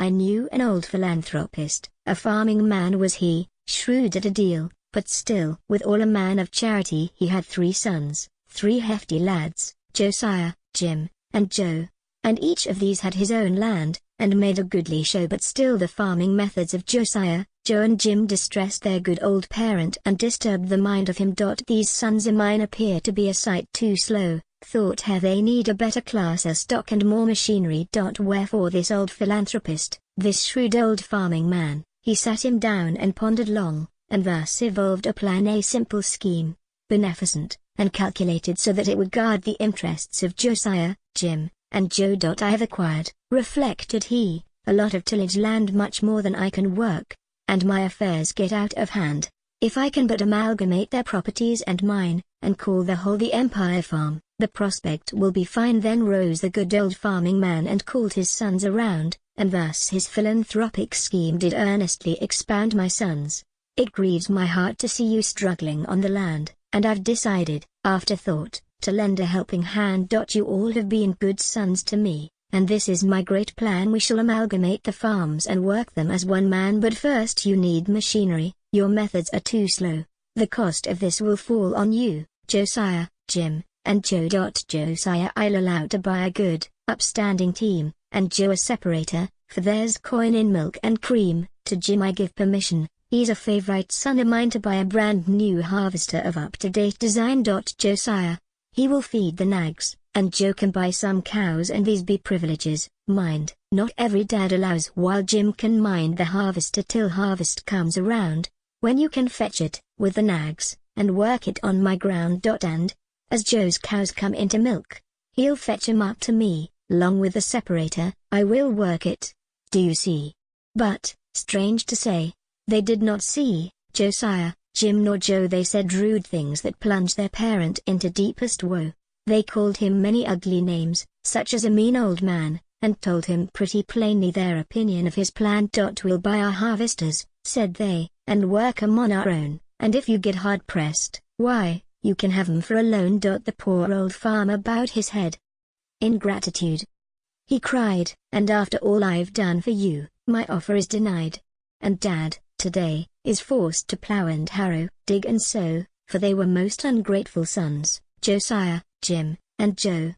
I knew an old philanthropist, a farming man was he, shrewd at a deal, but still with all a man of charity. He had 3 sons, 3 hefty lads, Josiah, Jim, and Joe. And each of these had his own land, and made a goodly show. But still the farming methods of Josiah, Joe and Jim distressed their good old parent and disturbed the mind of him. These sons of mine appear to be a sight too slow, thought he. They need a better class of stock and more machinery. Wherefore this old philanthropist, this shrewd old farming man, he sat him down and pondered long, and thus evolved a plan, a simple scheme, beneficent, and calculated so that it would guard the interests of Josiah, Jim, and Joe. I have acquired, reflected he, a lot of tillage land, much more than I can work, and my affairs get out of hand. If I can but amalgamate their properties and mine, and call the whole the Empire Farm, the prospect will be fine. Then rose the good old farming man and called his sons around, and thus his philanthropic scheme did earnestly expound. My sons, it grieves my heart to see you struggling on the land, and I've decided, after thought, to lend a helping hand. You all have been good sons to me, and this is my great plan. We shall amalgamate the farms and work them as one man. But first you need machinery, your methods are too slow. The cost of this will fall on you, Josiah, Jim, and Joe. Josiah I'll allow to buy a good, upstanding team, and Joe a separator, for there's coin in milk and cream. To Jim I give permission, he's a favorite son of mine, to buy a brand new harvester of up-to-date design. Josiah, he will feed the nags, and Joe can buy some cows, and these be privileges, mind. Not every dad allows, while Jim can mind the harvester till harvest comes around, when you can fetch it, with the nags, and work it on my ground. And, as Joe's cows come into milk, he'll fetch 'em up to me, long with the separator, I will work it. Do you see? But, strange to say, they did not see, Josiah, Jim nor Joe. They said rude things that plunged their parent into deepest woe. They called him many ugly names, such as a mean old man, and told him pretty plainly their opinion of his plan. We'll buy our harvesters, said they, and work 'em on our own, and if you get hard pressed, why, you can have 'em for a loan. The poor old farmer bowed his head. Ingratitude, he cried, and after all I've done for you, my offer is denied. And Dad, today, is forced to plow and harrow, dig and sow, for they were most ungrateful sons, Josiah, Jim, and Joe.